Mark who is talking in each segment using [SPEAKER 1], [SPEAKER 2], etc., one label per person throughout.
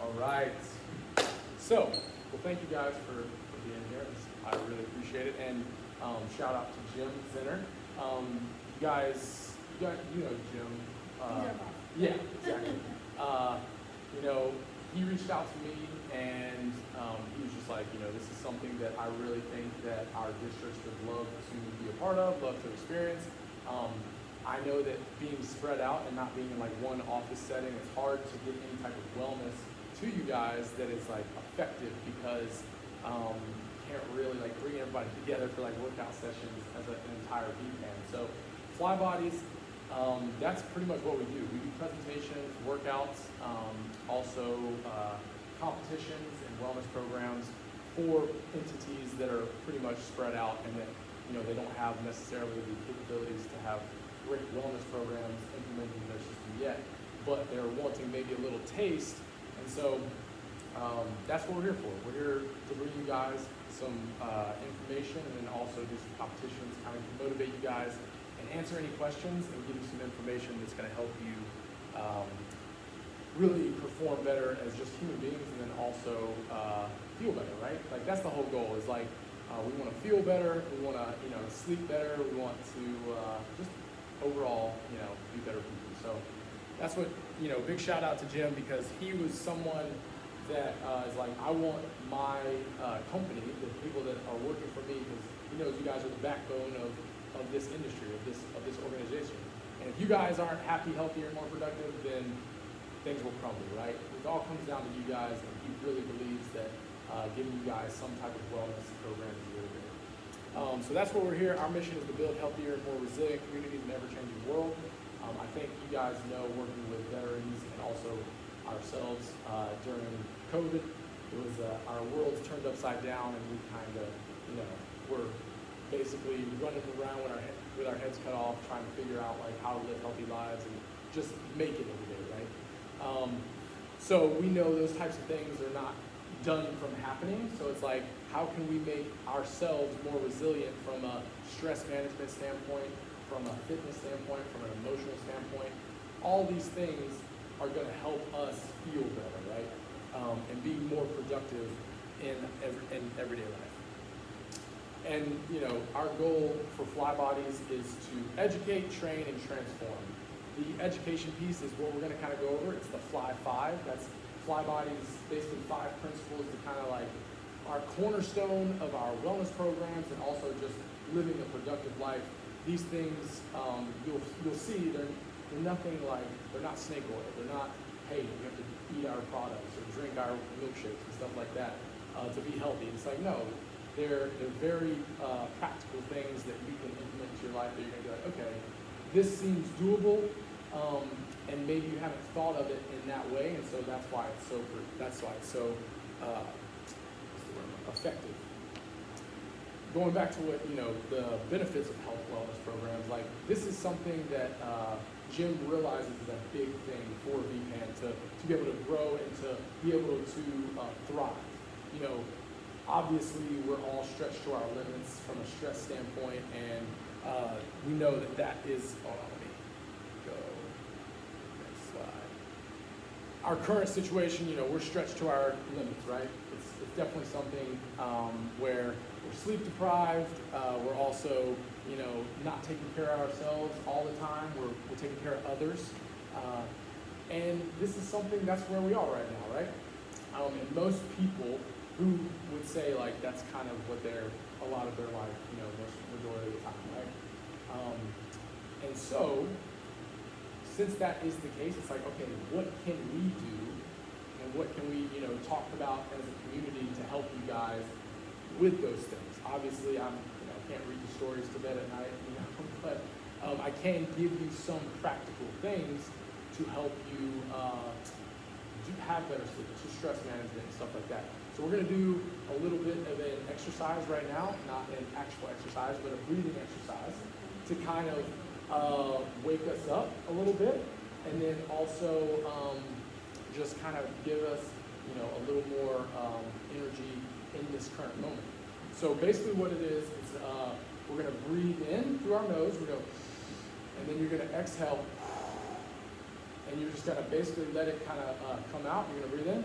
[SPEAKER 1] All right. So, well, thank you guys for being here. I really appreciate it. And shout out to Jim Zinner. You know Jim. Yeah, exactly. He reached out to me and he was just like, this is something that I really think that our districts would love to be a part of, love to experience. I know that being spread out and not being in like one office setting, it's hard to get any type of wellness to you guys that is like effective because you can't really like bring everybody together for like workout sessions as an entire VPAN. So Fly Bodies, that's pretty much what we do. We do presentations, workouts, also competitions and wellness programs for entities that are pretty much spread out and that they don't have necessarily the capabilities to have great wellness programs implemented in their system yet, but they're wanting maybe a little taste, and so that's what we're here for. We're here to bring you guys some information and then also do some competitions, kind of motivate you guys and answer any questions and give you some information that's going to help you really perform better as just human beings and then also feel better, right? Like that's the whole goal is like we want to feel better, we want to sleep better, we want to just overall be better people. So that's what big shout out to Jim because he was someone that is like I want my company, the people that are working for me, because he knows you guys are the backbone of this industry, of this organization. And if you guys aren't happy, healthier, and more productive, then things will crumble, right? It all comes down to you guys, and he really believes that giving you guys some type of wellness program is really good. So that's what we're here. Our mission is to build healthier, more resilient communities in an ever-changing world. I think you guys know working with veterans and also ourselves during COVID, it was our world's turned upside down, and we kind of, were basically running around with our heads cut off, trying to figure out like how to live healthy lives and just make it every day, right? So we know those types of things are not done from happening. So it's like, how can we make ourselves more resilient from a stress management standpoint, from a fitness standpoint, from an emotional standpoint? All these things are going to help us feel better, right? And be more productive in everyday life. And our goal for Fly Bodies is to educate, train, and transform. The education piece is what we're going to kind of go over. It's the Fly5. That's Fly Bodies, basically 5 principles to kind of like our cornerstone of our wellness programs and also just living a productive life. These things you'll see they're nothing like, they're not snake oil. They're not, hey, you have to eat our products or drink our milkshakes and stuff like that to be healthy. It's like, no, they're very practical things that you can implement into your life that you're going to be like, okay, this seems doable, and maybe you haven't thought of it in that way, and so that's why it's so effective. Going back to what the benefits of health wellness programs, like this is something that Jim realizes is a big thing for VPAN to be able to grow and to be able to thrive. Obviously we're all stretched to our limits from a stress standpoint, and we know that is. Let me go next slide. Our current situation, we're stretched to our limits, right? It's definitely something where we're sleep deprived. We're also, not taking care of ourselves all the time. We're taking care of others. And this is something that's where we are right now, right? And most people who would say like that's kind of what they're a lot of their life, majority of the time, right? And so, since that is the case, it's like, okay, what can we do, and what can we, talk about as a community to help you guys with those things? Obviously, I can't read the stories to bed at night, but I can give you some practical things to help you have better sleep, to stress management and stuff like that. So we're going to do a little bit of an exercise right now, not an actual exercise, but a breathing exercise to kind of wake us up a little bit, and then also just kind of give us, a little more energy in this current moment. So basically what it is we're going to breathe in through our nose, and then you're going to exhale And you're just gonna basically let it kind of come out. You're gonna breathe in.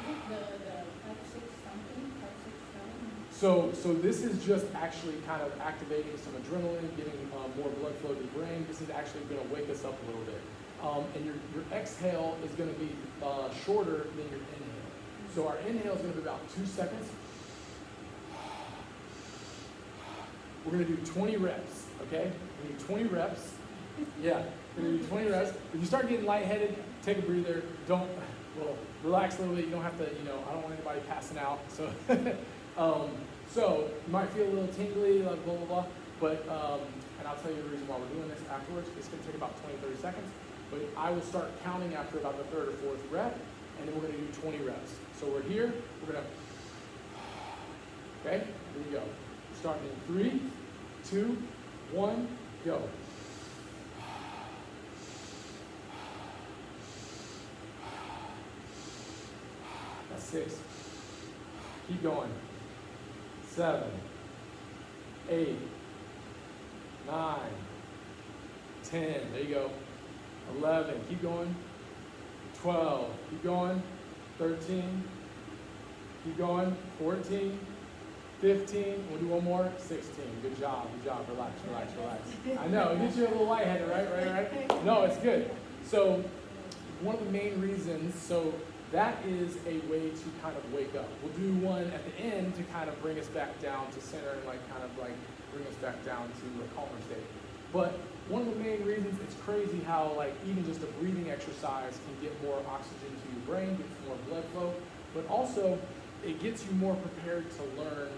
[SPEAKER 2] Is it the 5, 6 something, 5, 6, 7?
[SPEAKER 1] So this is just actually kind of activating some adrenaline, getting more blood flow to the brain. This is actually going to wake us up a little bit. And your exhale is going to be shorter than your inhale. So our inhale is going to be about 2 seconds. We're going to do 20 reps, okay? We're going to do 20 reps. Yeah, we're going to do 20 reps. If you start getting lightheaded, take a breather. Well, relax a little bit. You don't have to, I don't want anybody passing out. So, so you might feel a little tingly, like blah, blah, blah. But, and I'll tell you the reason why we're doing this afterwards. It's going to take about 20, 30 seconds. But I will start counting after about the 3rd or 4th rep, and then we're going to do 20 reps. So we're here. We're going to, okay? Here we go. Starting in 3, 2, 1, go. That's 6. Keep going. 7, 8, 9, 10. There you go. 11. Keep going. 12. Keep going. 13. Keep going. 14. 15. We'll do one more. 16. Good job. Good job. Relax, relax, relax. I know. It gets you a little lightheaded, right? No, it's good. So one of the main reasons, so that is a way to kind of wake up. We'll do one at the end to kind of bring us back down to center and kind of bring us back down to a calmer state. But one of the main reasons, it's crazy how even just a breathing exercise can get more oxygen to your brain, gets more blood flow, but also it gets you more prepared to learn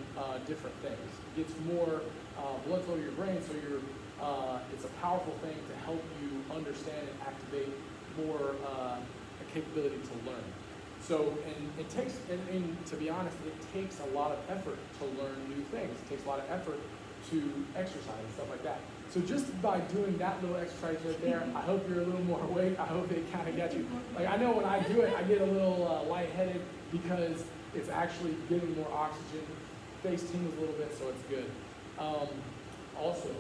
[SPEAKER 1] different things. It gets more blood flow to your brain, so it's a powerful thing to help you understand and activate more a capability to learn. So, and it takes, and to be honest, it takes a lot of effort to learn new things. It takes a lot of effort to exercise and stuff like that. So just by doing that little exercise right there, I hope you're a little more awake. I hope it kind of got you. I know when I do it, I get a little lightheaded because it's actually getting more oxygen. Face tingles a little bit, so it's good. Also,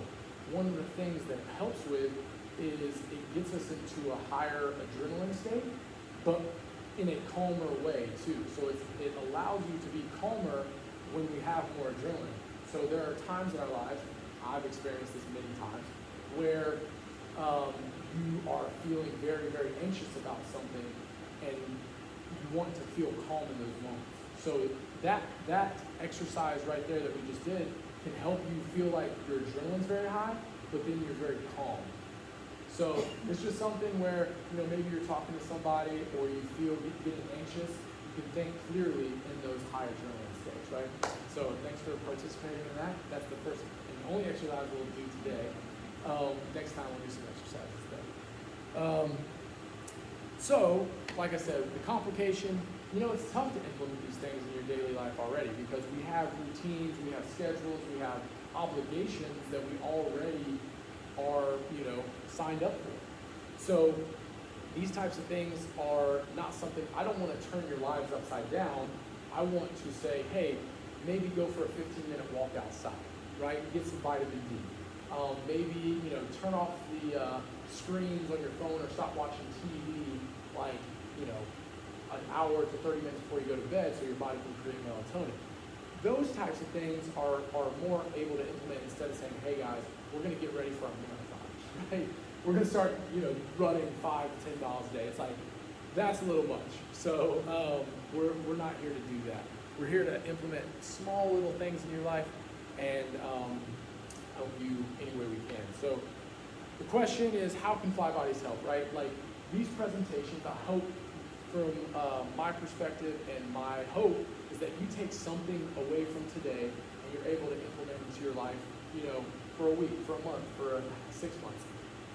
[SPEAKER 1] one of the things that it helps with is it gets us into a higher adrenaline state, but in a calmer way too. So it allows you to be calmer when we have more adrenaline. So there are times in our lives, I've experienced this many times, where you are feeling very, very anxious about something and you want to feel calm in those moments. So that exercise right there that we just did can help you feel like your adrenaline's very high, but then you're very calm. So it's just something where, maybe you're talking to somebody or you feel getting anxious, you can think clearly in those high adrenaline states, right? So thanks for participating in that. That's the first and only exercise we'll do today. Next time we'll do some exercises though. So, like I said, the complication, it's tough to implement these things in your daily life already because we have routines, we have schedules, we have obligations that we already are, signed up for. So these types of things are not something, I don't want to turn your lives upside down. I want to say, hey, maybe go for a 15-minute walk outside, right? Get some vitamin D. Maybe, turn off the screens on your phone or stop watching TV an hour to 30 minutes before you go to bed so your body can create melatonin. Those types of things are more able to implement instead of saying, hey guys, we're going to get ready for a marathon, right? We're going to start, running 5 to 10 miles a day. It's that's a little much. So we're not here to do that. We're here to implement small little things in your life and help you any way we can. So the question is, how can Fly Bodies help, right? These presentations, I hope from my perspective and my hope is that you take something away from today and you're able to implement into your life, for a week, for a month, for 6 months.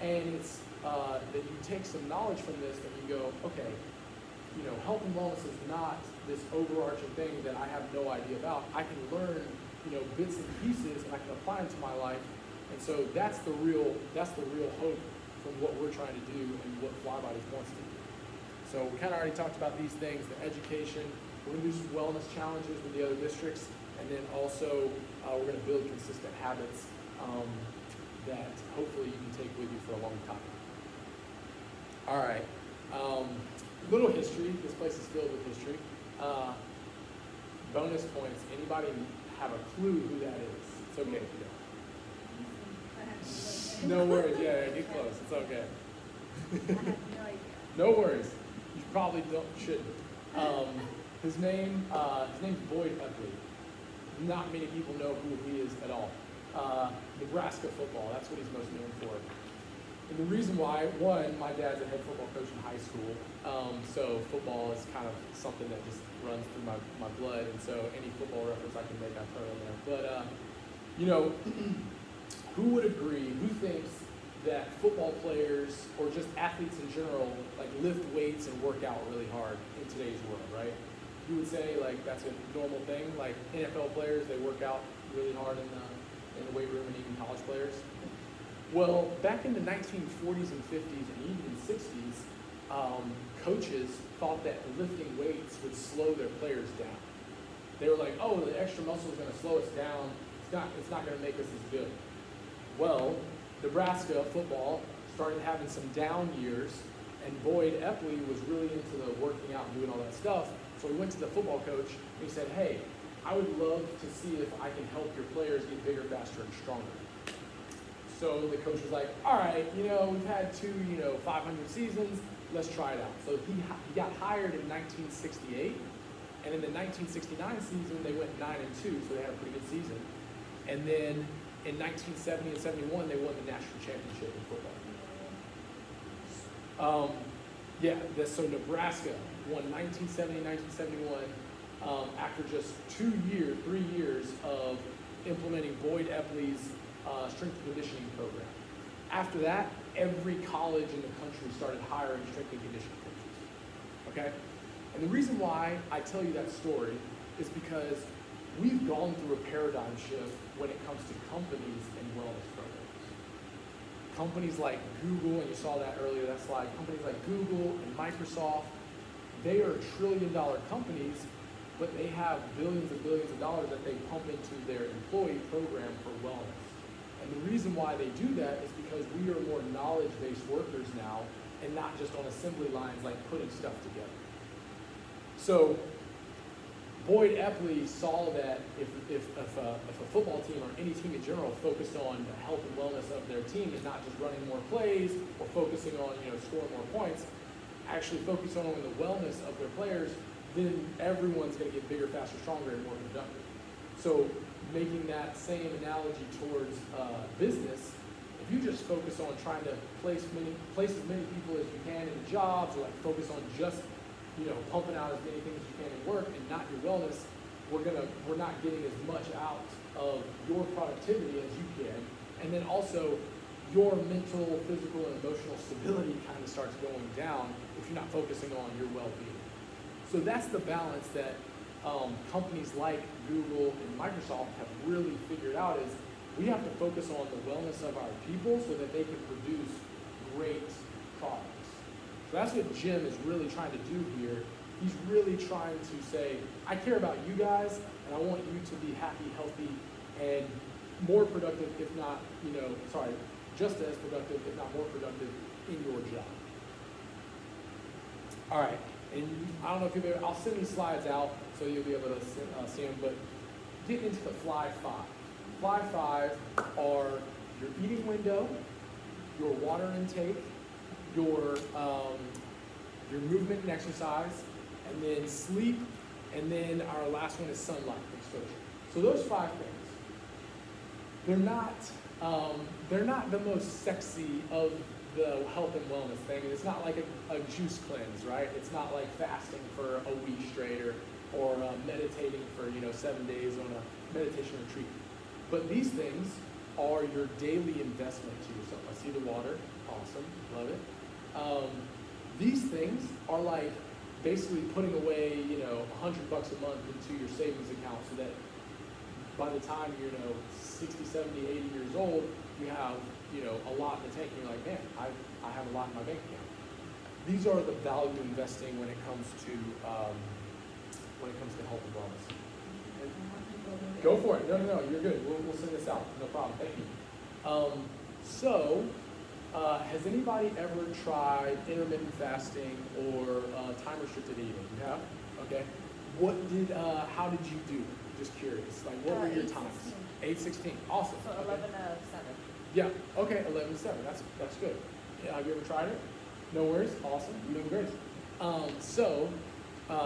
[SPEAKER 1] And it's that you take some knowledge from this that you go, okay, health and wellness is not this overarching thing that I have no idea about. I can learn, bits and pieces and I can apply them to my life. And so that's the real hope from what we're trying to do and what Fly Bodies wants to do. So we kind of already talked about these things, the education. We're going to do some wellness challenges with the other districts, and then also we're going to build consistent habits that hopefully you can take with you for a long time. All right, little history. This place is filled with history. Bonus points. Anybody have a clue who that is? It's okay if you don't. No worries. Yeah, get close. It's okay.
[SPEAKER 2] I have no idea.
[SPEAKER 1] No worries. You probably shouldn't. His name's Boyd Epley. Not many people know who he is at all. Nebraska football, that's what he's most known for. And the reason why, one, my dad's a head football coach in high school, so football is kind of something that just runs through my blood, and so any football reference I can make, I throw in there. But, who would agree, who thinks that football players, or just athletes in general, like lift weights and work out really hard in today's world, right? You would say like that's a normal thing, like NFL players, they work out really hard in the weight room, and even college players. Well, back in the 1940s and 50s and even 60s, coaches thought that lifting weights would slow their players down. They were like, oh, the extra muscle is going to slow us down. It's not going to make us as good. Well, Nebraska football started having some down years, and Boyd Epley was really into the working out and doing all that stuff. So we went to the football coach, and he said, hey, I would love to see if I can help your players get bigger, faster, and stronger. So the coach was like, all right, we've had two, 500 seasons, let's try it out. So he got hired in 1968, and in the 1969 season, they went 9-2, so they had a pretty good season. And then in 1970 and 71, they won the national championship in football. So Nebraska won 1970 and 1971 after just 3 years of implementing Boyd Epley's strength and conditioning program. After that, every college in the country started hiring strength and conditioning coaches. Okay? And the reason why I tell you that story is because we've gone through a paradigm shift when it comes to companies and wellness programs. Companies like Google, and you saw that earlier, that slide, companies like Google and Microsoft, they are trillion-dollar companies, but they have billions and billions of dollars that they pump into their employee program for wellness. And the reason why they do that is because we are more knowledge-based workers now, and not just on assembly lines like putting stuff together. So Boyd Epley saw that if a football team or any team in general focused on the health and wellness of their team and not just running more plays or focusing on scoring more points, actually focusing on the wellness of their players, then everyone's going to get bigger, faster, stronger, and more productive. So making that same analogy towards business, if you just focus on trying to place as many people as you can in jobs, or like focus on just pumping out as many things as you can in work and not your wellness, we're not getting as much out of your productivity as you can. And then also your mental, physical, and emotional stability kind of starts going down if you're not focusing on your well-being. So that's the balance that companies like Google and Microsoft have really figured out, is we have to focus on the wellness of our people so that they can produce great products. So that's what Jim is really trying to do here. He's really trying to say, I care about you guys, and I want you to be happy, healthy, and more productive, if not, just as productive, if not more productive, in your job. All right, and I don't know if you've ever, I'll send these slides out so you'll be able to see them, but get into the Fly5. Fly5 are your eating window, your water intake, your movement and exercise, and then sleep, and then our last one is sunlight exposure. So those 5 things, they're not the most sexy of the health and wellness thing. It's not like a juice cleanse, right? It's not like fasting for a week straight or meditating for 7 days on a meditation retreat. But these things are your daily investment to yourself. I see the water, awesome, love it. These things are like basically putting away, $100 a month into your savings account, so that by the time you're 60, 70, 80 years old, you have a lot in the tank, and you're like, man, I have a lot in my bank account. These are the value investing when it comes to health and wellness. Go for it. No, you're good. We'll send this out. No problem. Thank you. So, has anybody ever tried intermittent fasting or time-restricted eating? You have? Okay. How did you do? Just curious. Like, what were your times? 8:16. Awesome.
[SPEAKER 2] So
[SPEAKER 1] Okay.
[SPEAKER 2] 11 to 7.
[SPEAKER 1] Yeah. Okay. 11 to 7. That's good. Yeah, have you ever tried it? No worries. Awesome. No worries.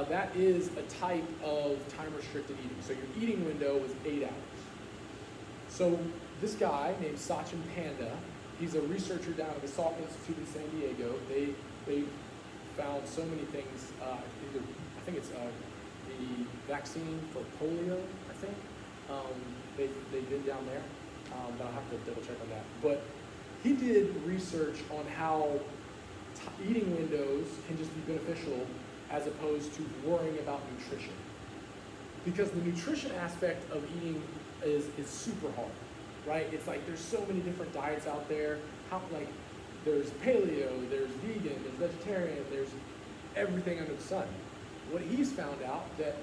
[SPEAKER 1] That is a type of time-restricted eating. So your eating window was 8 hours. So this guy named Sachin Panda, he's a researcher down at the Salk Institute in San Diego. They found so many things. I think it's the vaccine for polio. I think they did down there, but I'll have to double check on that. But he did research on how eating windows can just be beneficial as opposed to worrying about nutrition. Because the nutrition aspect of eating is super hard, right? It's like there's so many different diets out there. There's paleo, there's vegan, there's vegetarian, there's everything under the sun. What he's found out that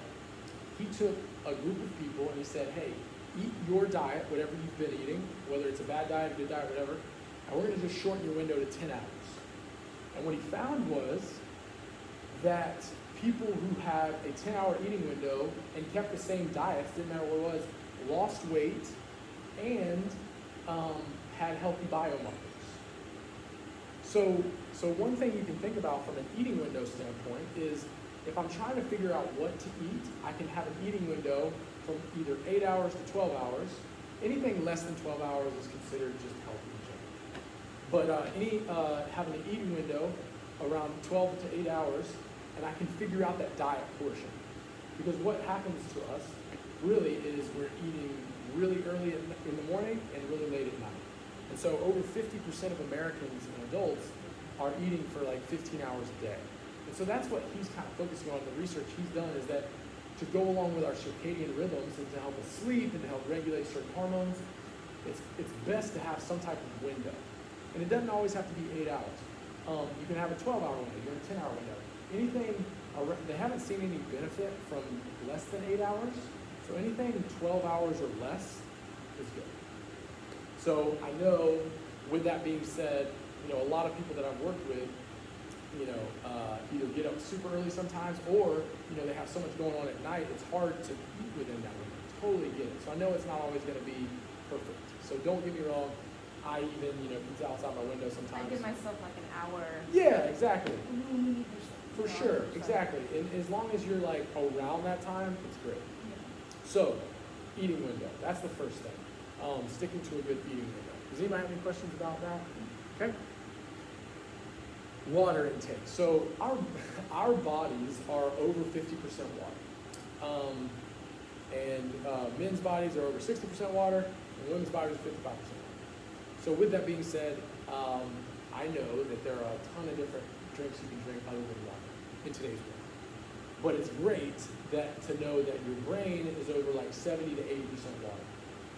[SPEAKER 1] he took a group of people and he said, hey, eat your diet, whatever you've been eating, whether it's a bad diet, a good diet, whatever, and we're gonna just shorten your window to 10 hours. And what he found was that people who had a 10-hour eating window and kept the same diets, didn't matter what it was, lost weight and had healthy biomarkers. So one thing you can think about from an eating window standpoint is if I'm trying to figure out what to eat, I can have an eating window from either 8 hours to 12 hours. Anything less than 12 hours is considered just healthy in general. But having an eating window around 12 to 8 hours, and I can figure out that diet portion. Because what happens to us really is we're eating really early in the morning and really late at night. And so over 50% of Americans and adults are eating for like 15 hours a day. And so that's what he's kind of focusing on. The research he's done is that to go along with our circadian rhythms and to help us sleep and to help regulate certain hormones, it's best to have some type of window. And it doesn't always have to be 8 hours. You can have a 12-hour window, you can have a 10-hour window. Anything, they haven't seen any benefit from less than 8 hours. So anything 12 hours or less is good. So I know, with that being said, a lot of people that I've worked with, either get up super early sometimes or, they have so much going on at night, it's hard to eat within that window. Totally get it. So I know it's not always going to be perfect. So don't get me wrong. I even, eat outside my window sometimes.
[SPEAKER 2] I give myself like an hour.
[SPEAKER 1] Yeah, exactly. For
[SPEAKER 2] For
[SPEAKER 1] sure, exactly. And as long as you're like around that time, it's great.
[SPEAKER 2] Yeah.
[SPEAKER 1] So, eating window, that's the first thing. Sticking to a good eating window. Does anybody have any questions about that? Okay. Water intake. So our bodies are over 50% water. Men's bodies are over 60% water, and women's bodies are 55% water. So with that being said, I know that there are a ton of different drinks you can drink other than water in today's world. But it's great to know that your brain is over like 70 to 80% water.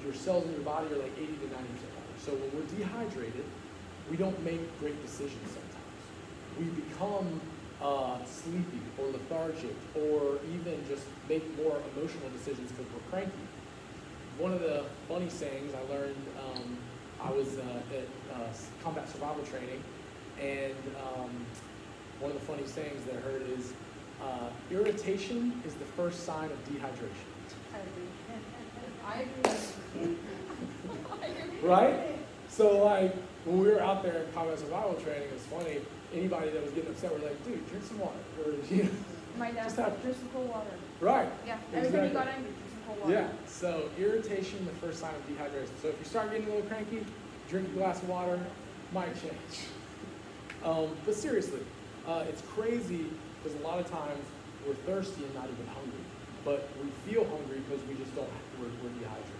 [SPEAKER 1] Your cells in your body are like 80 to 90% water. So when we're dehydrated, we don't make great decisions sometimes. We become sleepy or lethargic or even just make more emotional decisions because we're cranky. One of the funny sayings I learned, I was at combat survival training, and one of the funny sayings that I heard is, irritation is the first sign of dehydration.
[SPEAKER 2] I agree.
[SPEAKER 1] Right? So like, when we were out there in combat survival training, it was funny, anybody that was getting upset were like, dude, drink some water. Or,
[SPEAKER 2] My dad
[SPEAKER 1] just
[SPEAKER 2] said,
[SPEAKER 1] have,
[SPEAKER 2] drink some cold water.
[SPEAKER 1] right.
[SPEAKER 2] Yeah, every time
[SPEAKER 1] Exactly.
[SPEAKER 2] you got angry, drink some cold water.
[SPEAKER 1] Yeah, so irritation, the first sign of dehydration. So if you start getting a little cranky, drink a glass of water, might change. But seriously, it's crazy because a lot of times we're thirsty and not even hungry. But we feel hungry because we just don't, we're dehydrated.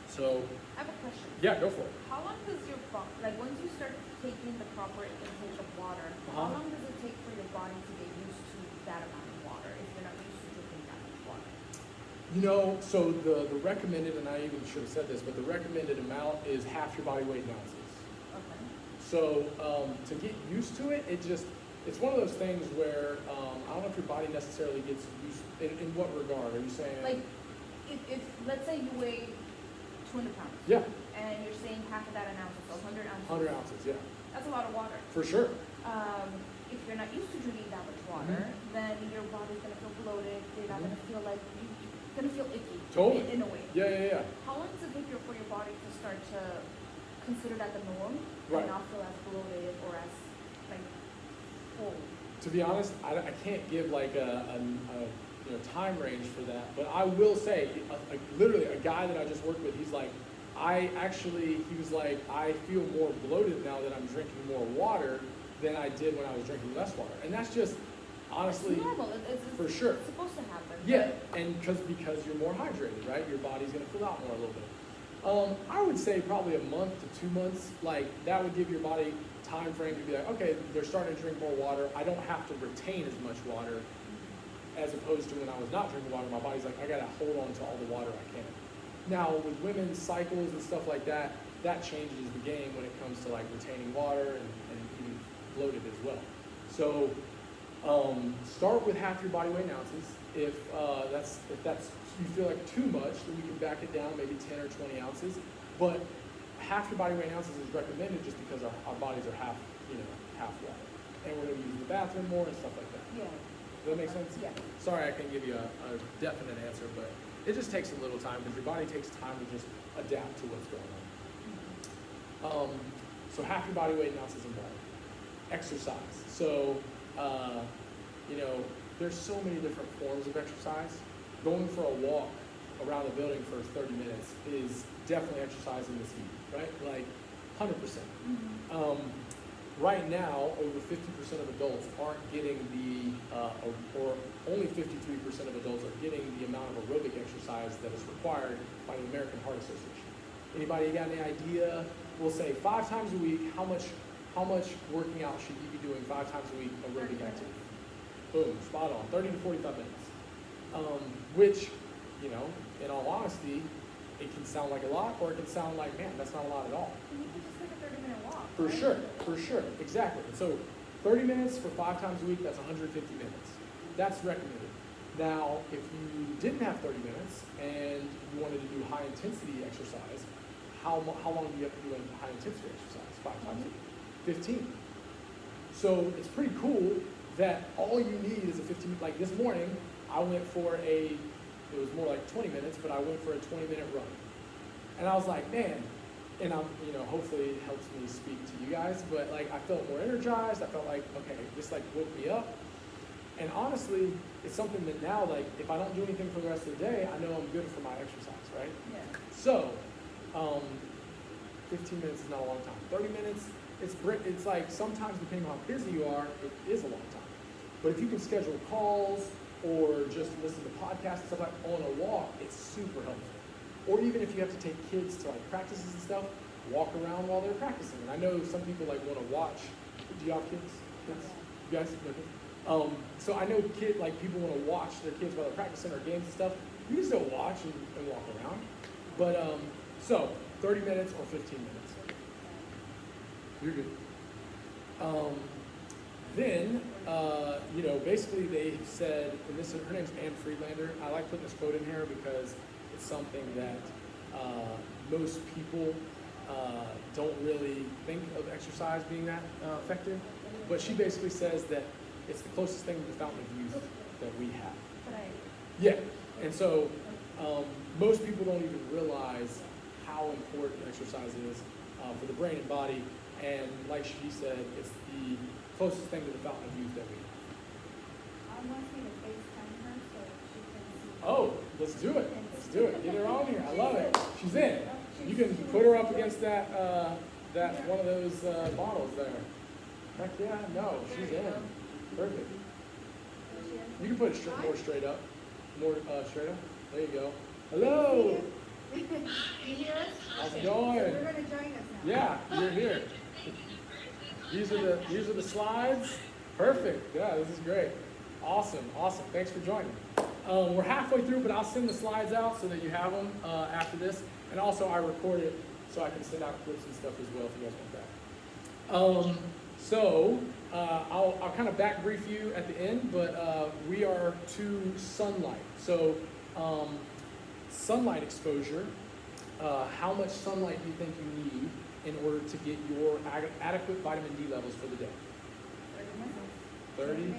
[SPEAKER 1] So,
[SPEAKER 2] I have a question.
[SPEAKER 1] yeah, go for it.
[SPEAKER 2] How long does your body, like once you start taking the proper intake of water, how long does it take for your body to get used to that amount of water if you're not used to drinking that much water?
[SPEAKER 1] So the recommended, and I even should have said this, but the recommended amount is half your body weight in ounces.
[SPEAKER 2] Okay.
[SPEAKER 1] So to get used to it, it's one of those things where I don't know if your body necessarily gets used. In what regard are you saying?
[SPEAKER 2] Like, if let's say you weigh 200 pounds.
[SPEAKER 1] Yeah.
[SPEAKER 2] and you're saying half of that an ounce, so 100 ounces.
[SPEAKER 1] 100 ounces, yeah.
[SPEAKER 2] That's a lot of water.
[SPEAKER 1] For sure.
[SPEAKER 2] If you're not used to drinking that much water, then your body's gonna feel bloated. You're not gonna feel like you're gonna feel icky.
[SPEAKER 1] Totally.
[SPEAKER 2] In a way.
[SPEAKER 1] Yeah.
[SPEAKER 2] How long does it take for your body to start to consider that the norm
[SPEAKER 1] Right.
[SPEAKER 2] and not feel as bloated or as like full?
[SPEAKER 1] To be honest, I can't give like a time range for that, but I will say, literally a guy that I just worked with, he's like, he was like, I feel more bloated now that I'm drinking more water than I did when I was drinking less water. And that's just, honestly,
[SPEAKER 2] it's normal. It's
[SPEAKER 1] for sure.
[SPEAKER 2] It's supposed to happen.
[SPEAKER 1] Yeah, and because you're more hydrated, right? Your body's gonna fill out more a little bit. I would say probably a month to 2 months, like that would give your body time frame to be like, okay, they're starting to drink more water. I don't have to retain as much water as opposed to when I was not drinking water. My body's like, I gotta hold on to all the water I can. Now with women's cycles and stuff like that, that changes the game when it comes to like retaining water and being bloated as well. So start with half your body weight in ounces. If that's you feel like too much, then you can back it down, maybe 10 or 20 ounces. But half your body weight in ounces is recommended just because our bodies are half water, and we're going to use the bathroom more and stuff like that.
[SPEAKER 2] Yeah.
[SPEAKER 1] Does that make sense?
[SPEAKER 2] Yeah.
[SPEAKER 1] Sorry, I can't give you a definite answer, but it just takes a little time because your body takes time to just adapt to what's going on. So half your body weight in ounces and water. Exercise. So, there's so many different forms of exercise. Going for a walk around the building for 30 minutes is definitely exercising this heat, right? Like 100%. Right now, over 50% of adults aren't getting or only 53% of adults are getting the amount of aerobic exercise that is required by the American Heart Association. Anybody got any idea? We'll say 5 times a week, how much working out should you be doing 5 times a week aerobic activity? Boom, spot on, 30 to 45 minutes. Which, in all honesty, it can sound like a lot, or it can sound like, man, that's not a lot at all.
[SPEAKER 2] You can just take a 30-minute walk.
[SPEAKER 1] For sure, exactly. So 30 minutes for 5 times a week, that's 150 minutes. That's recommended. Now, if you didn't have 30 minutes and you wanted to do high intensity exercise, how long do you have to do a high intensity exercise? 5 times a week? 15. So it's pretty cool that all you need is a 15, like this morning, I went for it was more like 20 minutes, but I went for a 20-minute run. And I was like, man, and hopefully it helps me speak to you guys, but like I felt more energized. I felt like, okay, this like woke me up. And honestly, it's something that now, like, if I don't do anything for the rest of the day, I know I'm good for my exercise, right?
[SPEAKER 2] Yeah.
[SPEAKER 1] So, 15 minutes is not a long time. 30 minutes, it's like sometimes depending on how busy you are, it is a long time. But if you can schedule calls or just listen to podcasts and stuff like on a walk, it's super helpful. Or even if you have to take kids to like practices and stuff, walk around while they're practicing. And I know some people like want to watch. Do you have kids? You guys? Okay. So I know people want to watch their kids while they're practicing or games and stuff. You can still watch and walk around. But so 30 minutes or 15 minutes. You're good. Then, basically they said, and her name's Anne Friedlander. I like putting this quote in here because it's something that most people don't really think of exercise being that effective. But she basically says that it's the closest thing to the fountain of youth that we have.
[SPEAKER 2] Right.
[SPEAKER 1] Yeah, and so most people don't even realize how important exercise is for the brain and body. And like she said, it's the closest thing to the fountain of youth that we have.
[SPEAKER 2] I want me to FaceTime her so she can see.
[SPEAKER 1] Oh, let's do it. Let's do it. Get her on here. I love it. She's in. You can put her up against that one of those bottles there. Heck yeah, no, she's in. Perfect. You can put it more straight up. More straight up. There you go. Hello.
[SPEAKER 2] You hear us?
[SPEAKER 1] How's it going?
[SPEAKER 2] You're going to join us now.
[SPEAKER 1] Yeah, you're here. These are the slides. Perfect. Yeah, this is great. Awesome. Thanks for joining. We're halfway through, but I'll send the slides out so that you have them after this. And also, I record it so I can send out clips and stuff as well if you guys want that. I'll kind of back brief you at the end, but we are to sunlight. So sunlight exposure how much sunlight do you think you need in order to get your adequate vitamin D levels for the day? 30?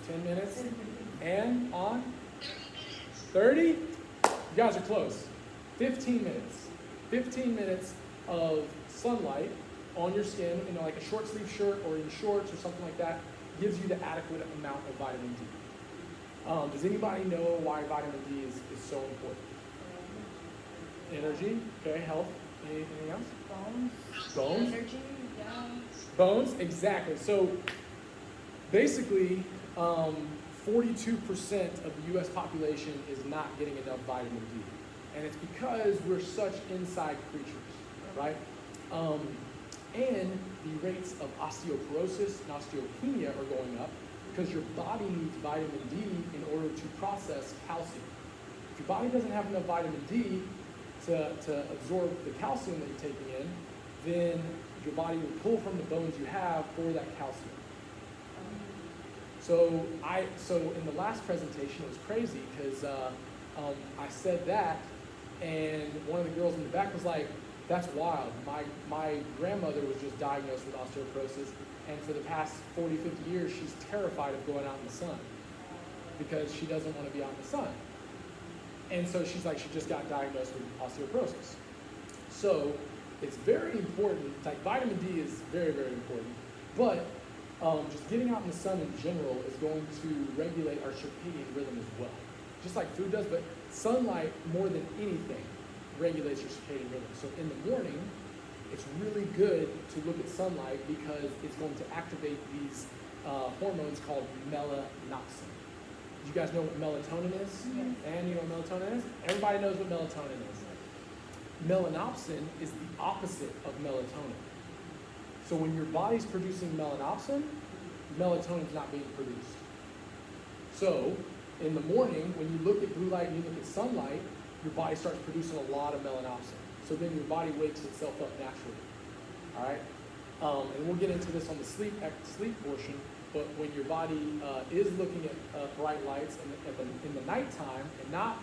[SPEAKER 1] 10 minutes? And on? 30? You guys are close. 15 minutes. 15 minutes of sunlight on your skin, like a short sleeve shirt or in shorts or something like that, gives you the adequate amount of vitamin D. Does anybody know why vitamin D is so important? Energy, okay, health. Anything else? Bones.
[SPEAKER 2] Energy, yeah.
[SPEAKER 1] Bones, exactly. So basically, 42% of the U.S. population is not getting enough vitamin D. And it's because we're such inside creatures, right? And the rates of osteoporosis and osteopenia are going up because your body needs vitamin D in order to process calcium. If your body doesn't have enough vitamin D to absorb the calcium that you're taking in, then your body will pull from the bones you have for that calcium. So in the last presentation, it was crazy because I said that, and one of the girls in the back was like, "That's wild. My grandmother was just diagnosed with osteoporosis, and for the past 40, 50 years, she's terrified of going out in the sun because she doesn't want to be out in the sun." And so she's like, she just got diagnosed with osteoporosis. So it's very important, like vitamin D is very, very important, but just getting out in the sun in general is going to regulate our circadian rhythm as well. Just like food does, but sunlight, more than anything, regulates your circadian rhythm. So in the morning, it's really good to look at sunlight because it's going to activate these hormones called melanopsin. Do you guys know what melatonin is?
[SPEAKER 2] Yes.
[SPEAKER 1] And you know what melatonin is? Everybody knows what melatonin is. Melanopsin is the opposite of melatonin. So when your body's producing melanopsin, melatonin's not being produced. So in the morning, when you look at blue light and you look at sunlight, your body starts producing a lot of melanopsin. So then your body wakes itself up naturally. All right? And we'll get into this on the sleep portion, but when your body is looking at bright lights in the nighttime and not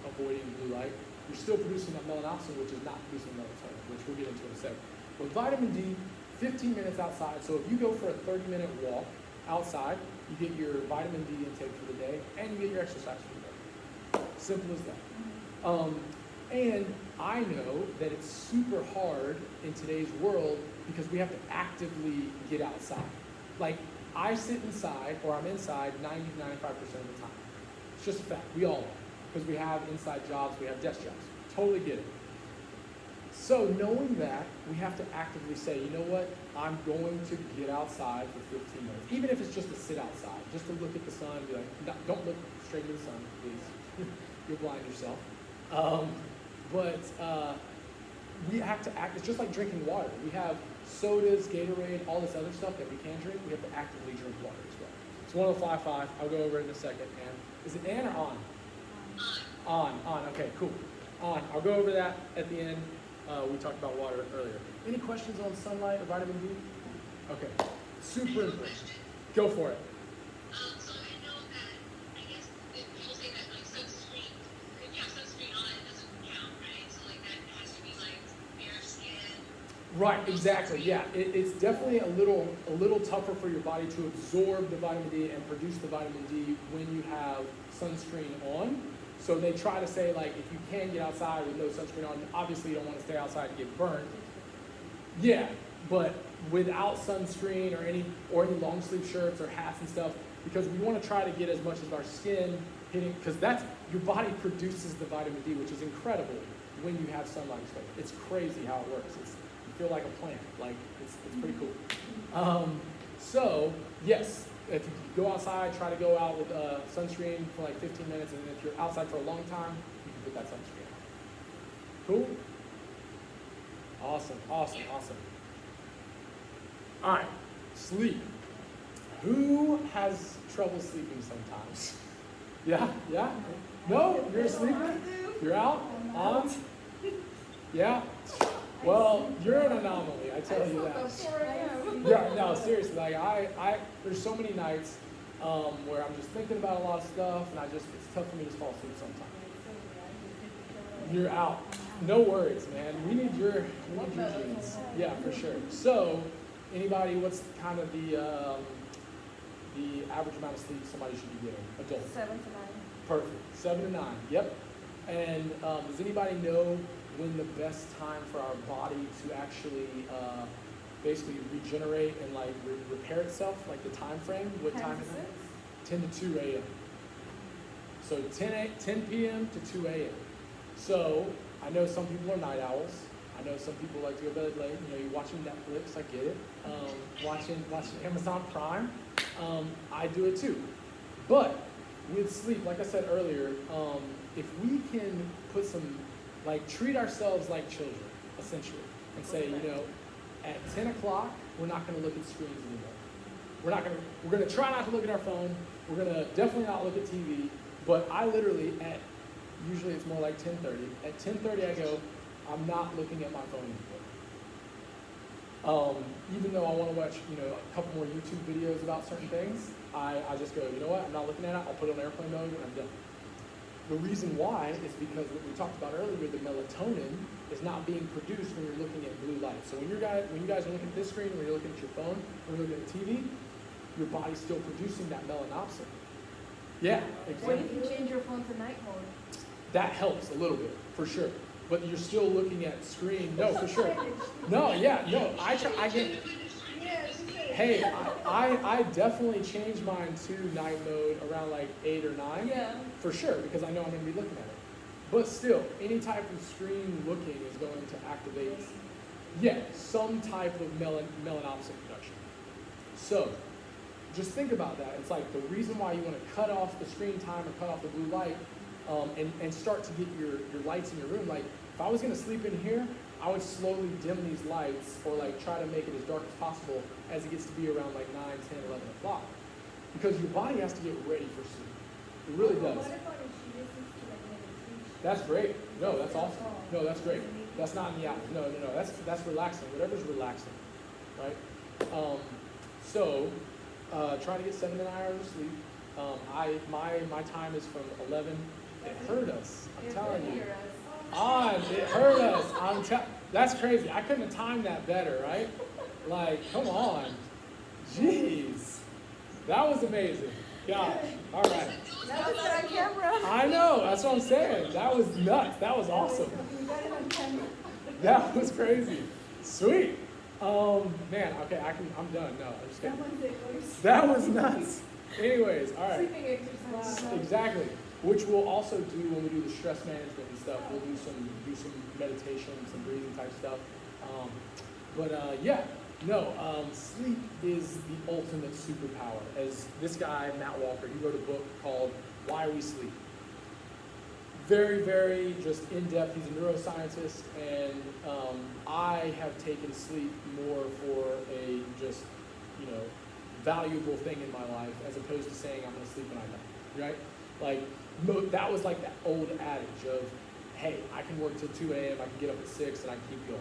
[SPEAKER 1] avoiding blue light, you're still producing that melanopsin, which is not producing melatonin, which we'll get into in a second. With vitamin D, 15 minutes outside. So if you go for a 30-minute walk outside, you get your vitamin D intake for the day, and you get your exercise for the day. Simple as that. And I know that it's super hard in today's world because we have to actively get outside. Like, I sit inside, or I'm inside 90 to 95% of the time. It's just a fact. We all are. Because we have inside jobs, we have desk jobs. Totally get it. So knowing that, we have to actively say, you know what? I'm going to get outside for 15 minutes. Even if it's just to sit outside, just to look at the sun, be like, no, don't look straight into the sun, please. You'll blind yourself. But we have to act. It's just like drinking water. We have sodas, Gatorade, all this other stuff that we can drink. We have to actively drink water as well. It's one of the Fly5. I'll go over it in a second. And is it Ann or on? On. Okay, cool. On. I'll go over that at the end. We talked about water earlier. Any questions on sunlight or vitamin D? Okay. Super important. Go for it.
[SPEAKER 3] So I know that, I guess, people say that, like, sunscreen, if you have sunscreen on, it doesn't count, right? So, like, that has to be, like, bare skin.
[SPEAKER 1] Right, exactly, yeah. It's definitely a little tougher for your body to absorb the vitamin D and produce the vitamin D when you have sunscreen on. So they try to say, like, if you can get outside with no sunscreen on, obviously you don't want to stay outside and get burnt. Yeah, but without sunscreen or any long sleeve shirts or hats and stuff, because we want to try to get as much of our skin hitting, because that's, your body produces the vitamin D, which is incredible when you have sunlight exposure. It's crazy how it works. You feel like a plant. Like, it's pretty cool. So, yes, if you go outside, try to go out with sunscreen for like 15 minutes, and if you're outside for a long time, you can put that sunscreen on. Cool? Awesome. All right, sleep. Who has trouble sleeping sometimes? Yeah? No? You're a sleeper? You're out? On? Yeah? Well, you're an anomaly, I tell you that. Yeah, no, seriously, like there's so many nights where I'm just thinking about a lot of stuff, and it's tough for me to fall asleep sometimes. You're out. No worries, man. We need your genes. Yeah, for sure. So, anybody, what's kind of the average amount of sleep somebody should be getting? Adults.
[SPEAKER 2] 7 to 9.
[SPEAKER 1] Perfect. 7 to 9. Yep. And does anybody know when the best time for our body to actually basically regenerate and like repair itself? Like the time frame? What
[SPEAKER 2] 10
[SPEAKER 1] time
[SPEAKER 2] to
[SPEAKER 1] is
[SPEAKER 2] 6?
[SPEAKER 1] it? 10 to 2 a.m. So 10 p.m. to 2 a.m. So I know some people are night owls. I know some people like to go to bed late. You know, you're watching Netflix. I get it. Watching Amazon Prime. I do it too. But with sleep, like I said earlier, if we can put some, like treat ourselves like children, essentially, and say, you know, at 10 o'clock, we're not going to look at screens anymore. We're going to try not to look at our phone. We're going to definitely not look at TV. But I literally usually it's more like 10:30. At 10:30 I go, I'm not looking at my phone anymore. Even though I want to watch, you know, a couple more YouTube videos about certain things, I just go, you know what, I'm not looking at it, I'll put it on airplane mode and I'm done. The reason why is because what we talked about earlier, the melatonin is not being produced when you're looking at blue light. So when you guys are looking at this screen, when you're looking at your phone, when you're looking at TV, your body's still producing that melanopsin. Yeah, exactly.
[SPEAKER 2] What if you change your phone to night mode?
[SPEAKER 1] That helps a little bit, for sure. But you're still looking at screen. No, for sure. No, yeah, no. I get. Hey, I definitely change mine to night mode around like 8 or 9.
[SPEAKER 2] Yeah.
[SPEAKER 1] For sure, because I know I'm going to be looking at it. But still, any type of screen looking is going to activate, some type of melanopsin production. So, just think about that. It's like the reason why you want to cut off the screen time or cut off the blue light and start to get your lights in your room. Like, if I was going to sleep in here, I would slowly dim these lights or like try to make it as dark as possible as it gets to be around like 9, 10, 11 o'clock. Because your body has to get ready for sleep. It really does.
[SPEAKER 2] What about if she listens to like meditation?
[SPEAKER 1] That's great. No, that's awesome. No, that's great. That's not in the hours. No. That's relaxing. Whatever's relaxing, right? Try to get 7 to 9 hours of sleep. My time is from 11. It hurt us. I'm telling you. It hurt us. That's crazy. I couldn't have timed that better, right? Like, come on. Jeez. That was amazing. Gosh. All right.
[SPEAKER 2] That was on camera.
[SPEAKER 1] I know. That's what I'm saying. That was nuts. That was awesome. That was crazy. Sweet. Man, okay, I'm done. No, I'm just kidding. That was nuts. Anyways, all right.
[SPEAKER 2] Sleeping exercise.
[SPEAKER 1] Exactly. Which we'll also do when we do the stress management and stuff. We'll do some meditation, some breathing type stuff. Sleep is the ultimate superpower. As this guy, Matt Walker, he wrote a book called Why We Sleep. Very, very just in-depth. He's a neuroscientist, and I have taken sleep more for a just, valuable thing in my life as opposed to saying I'm going to sleep when I die, right? Like, that was like that old adage of, hey, I can work till 2 a.m., I can get up at 6, and I can keep going.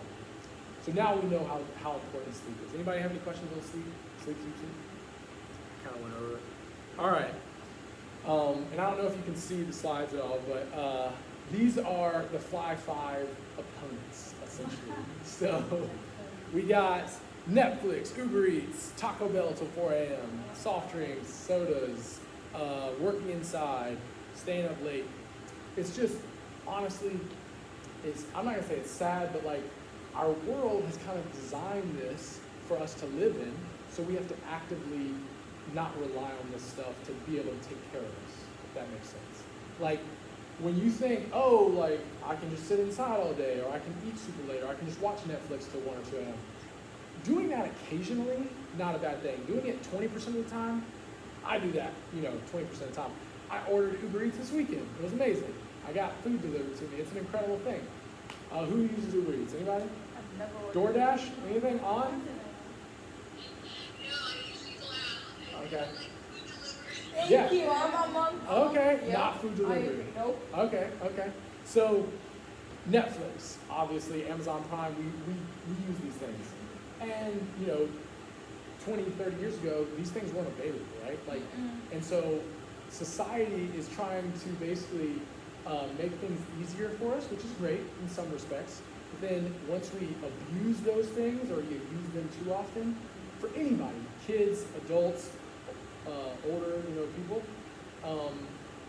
[SPEAKER 1] So now we know how important sleep is. Anybody have any questions on sleep? Sleep. Kind of went over it. All right. And I don't know if you can see the slides at all, but these are the Fly5 opponents, essentially. So we got Netflix, Uber Eats, Taco Bell till 4 a.m., soft drinks, sodas, working inside, staying up late. It's just, honestly, I'm not gonna say it's sad, but like our world has kind of designed this for us to live in, so we have to actively not rely on this stuff to be able to take care of us, if that makes sense. Like, when you think, like, I can just sit inside all day, or I can eat super late, or I can just watch Netflix till 1 or 2 a.m. Doing that occasionally, not a bad thing. Doing it 20% of the time, I do that, 20% of the time. I ordered Uber Eats this weekend. It was amazing. I got food delivered to me. It's an incredible thing. Who uses Uber Eats? Anybody?
[SPEAKER 2] I've never ordered.
[SPEAKER 1] DoorDash? Anything on? Okay.
[SPEAKER 2] Thank you. I'm on mom.
[SPEAKER 1] Okay,
[SPEAKER 2] Yeah.
[SPEAKER 1] not food delivery.
[SPEAKER 2] Nope.
[SPEAKER 1] Okay. So, Netflix, obviously, Amazon Prime, we use these things. And, 20, 30 years ago, these things weren't available, right? Like, and so society is trying to basically make things easier for us, which is great in some respects. But then once we abuse those things or you use them too often, for anybody, kids, adults, older, people,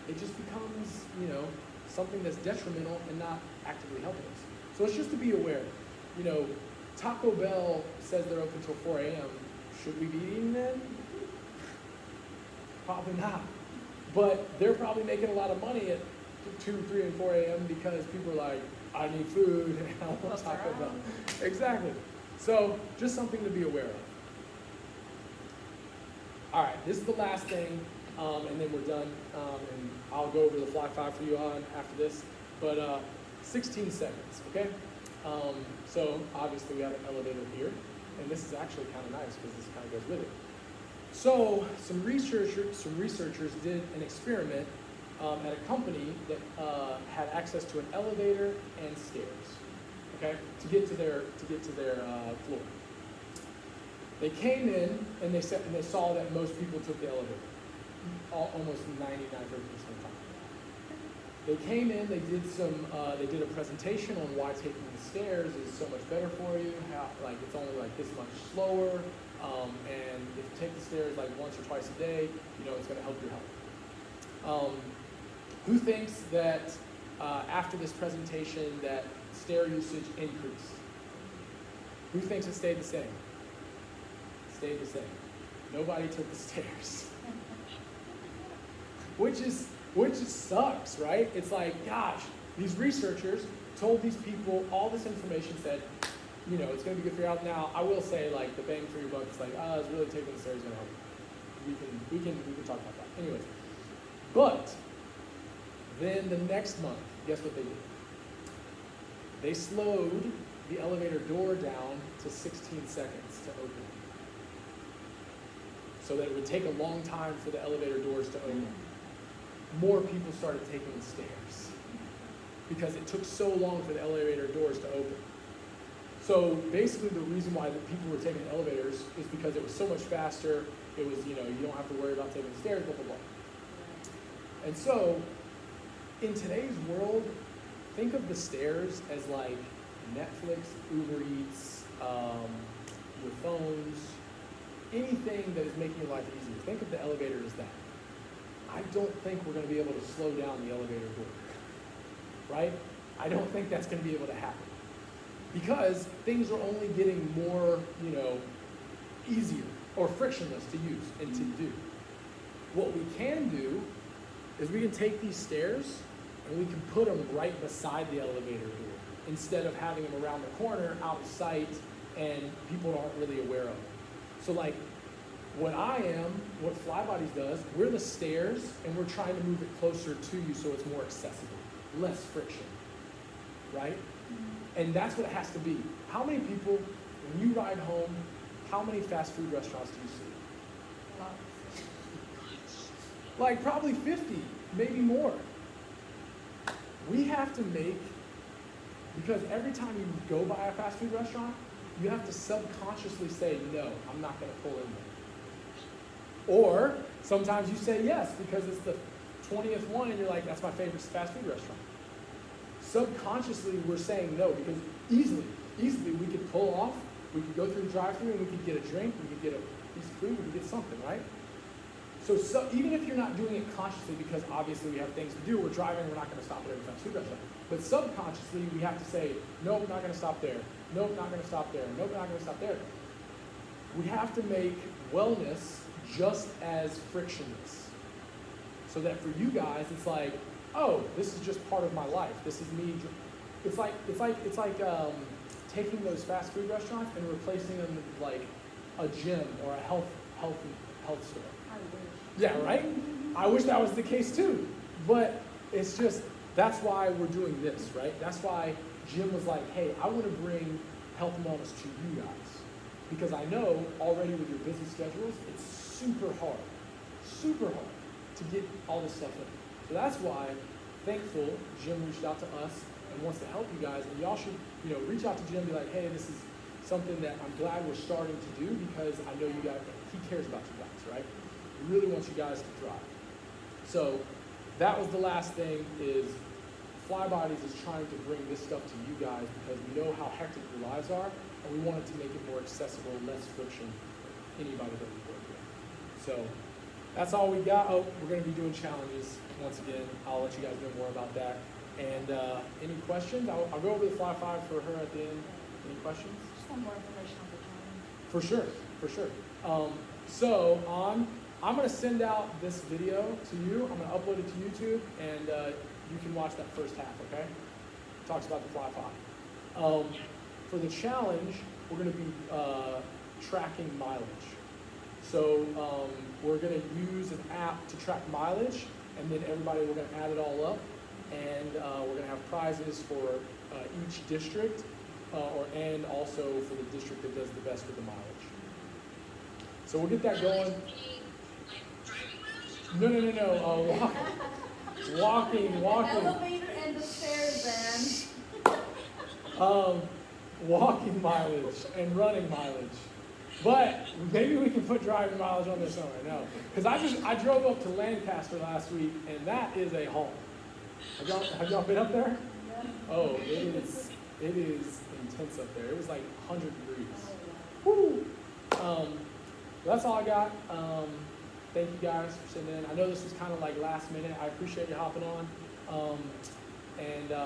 [SPEAKER 1] it just becomes, something that's detrimental and not actively helping us. So it's just to be aware. Taco Bell says they're open till 4 a.m. Should we be eating then? Probably not. But they're probably making a lot of money at 2, 3, and 4 a.m. because people are like, I need food and I want Taco Bell. Exactly. So just something to be aware of. All right, this is the last thing, and then we're done. And I'll go over the Fly5 for you on after this. But 16 seconds, okay? So obviously we have an elevator here, and this is actually kind of nice because this kind of goes with it. So some researchers did an experiment at a company that had access to an elevator and stairs, okay, to get to their floor. They came in and they saw that most people took the elevator, almost 99% of the time. They came in, they did a presentation on why taking the stairs is so much better for you, how it's only this much slower, and if you take the stairs once or twice a day, it's going to help your health. Who thinks that after this presentation that stair usage increased? Who thinks it stayed the same? Stayed the same. Nobody took the stairs. Which just sucks, right? It's gosh, these researchers told these people all this information, said, it's going to be good for your health. Now, I will say, the bang for your buck is it's really taking the stairs going to help you. We can talk about that. Anyways, but then the next month, guess what they did? They slowed the elevator door down to 16 seconds to open, so that it would take a long time for the elevator doors to open. More people started taking the stairs because it took so long for the elevator doors to open. So basically the reason why the people were taking elevators is because it was so much faster. It was, you don't have to worry about taking the stairs, blah, blah, blah. And so in today's world, think of the stairs as Netflix, Uber Eats, your phones, anything that is making your life easier. Think of the elevator as that. I don't think we're going to be able to slow down the elevator door, right? I don't think that's going to be able to happen because things are only getting more, easier or frictionless to use and to do. What we can do is we can take these stairs and we can put them right beside the elevator door instead of having them around the corner, out of sight, and people aren't really aware of it. So what Flybodies does, we're the stairs and we're trying to move it closer to you so it's more accessible, less friction, right? And that's what it has to be. How many people, when you ride home, how many fast food restaurants do you see? Probably 50, maybe more. We have to because every time you go by a fast food restaurant, you have to subconsciously say, no, I'm not going to pull in there. Or sometimes you say yes because it's the 20th one and you're like, that's my favorite fast food restaurant. Subconsciously, we're saying no because easily we could pull off, we could go through the drive-thru and we could get a drink, we could get a piece of food, we could get something, right? So even if you're not doing it consciously because obviously we have things to do, we're driving, we're not going to stop at every fast food restaurant. But subconsciously, we have to say, nope, not going to stop there. Nope, not going to stop there. Nope, not going to stop there. We have to make wellness just as frictionless. So that for you guys, it's oh, this is just part of my life. This is me. It's like taking those fast food restaurants and replacing them with a gym or a health store.
[SPEAKER 2] I wish.
[SPEAKER 1] Yeah, right? I wish that was the case too. But it's just, that's why we're doing this, right? That's why Jim was like, hey, I want to bring health and wellness to you guys. Because I know already with your busy schedules, it's super hard to get all this stuff in. So that's why, thankful, Jim reached out to us and wants to help you guys. And y'all should, reach out to Jim and be like, hey, this is something that I'm glad we're starting to do because I know you guys, he cares about you guys, right? He really wants you guys to thrive. So that was the last thing is Flybodies is trying to bring this stuff to you guys because we know how hectic your lives are, and we wanted to make it more accessible, less friction for anybody that we work with. So that's all we got. Oh, we're going to be doing challenges once again. I'll let you guys know more about that. And any questions? I'll go over the Fly5 for her at the end. Any questions?
[SPEAKER 2] Just want more information on the challenge.
[SPEAKER 1] For sure, for sure. I'm going to send out this video to you. I'm going to upload it to YouTube, and you can watch that first half, okay? Talks about the Fly5. For the challenge, we're going to be tracking mileage. So we're going to use an app to track mileage, and then we're going to add it all up, and we're going to have prizes for each district, and also for the district that does the best with the mileage. So we'll get that going. No. Walking.
[SPEAKER 2] Elevator and the stairs, then.
[SPEAKER 1] Walking mileage and running mileage. But maybe we can put driving mileage on this summer. No, because I drove up to Lancaster last week, and that is a haul. Have y'all been up there?
[SPEAKER 2] Yeah.
[SPEAKER 1] Oh, it is intense up there. It was like 100 degrees. Woo! That's all I got. Thank you guys for sitting in. I know this was kind of like last minute. I appreciate you hopping on.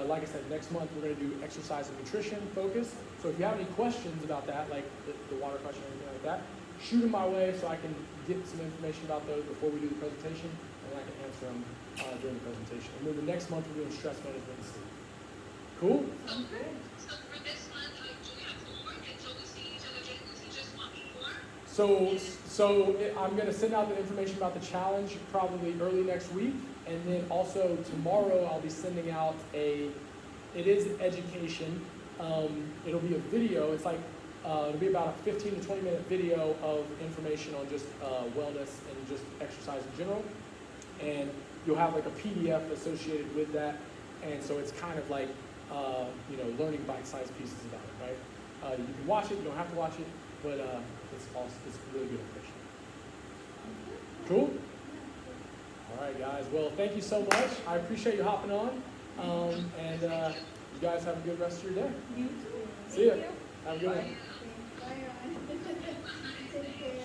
[SPEAKER 1] Like I said, next month we're going to do exercise and nutrition focus. So if you have any questions about that, like the water question or anything like that, shoot them my way so I can get some information about those before we do the presentation, and I can answer them during the presentation. And then the next month we're doing stress management and sleep. Cool?
[SPEAKER 2] Sounds good.
[SPEAKER 3] So for this month, do we have homework until we see each other again? Will you just want me more?
[SPEAKER 1] I'm going to send out the information about the challenge probably early next week, and then also tomorrow I'll be sending out it is education. It'll be a video. It's like it'll be about a 15 to 20 minute video of information on just wellness and just exercise in general, and you'll have like a PDF associated with that, and so it's kind of like learning bite-sized pieces about it, right? You can watch it. You don't have to watch it, but it's really good information. Cool? All right, guys. Well, thank you so much. I appreciate you hopping on. You guys have a good rest of your day.
[SPEAKER 2] You too.
[SPEAKER 1] See ya.
[SPEAKER 2] Thank you.
[SPEAKER 1] Have a good one.
[SPEAKER 2] Bye, Ryan. Take care.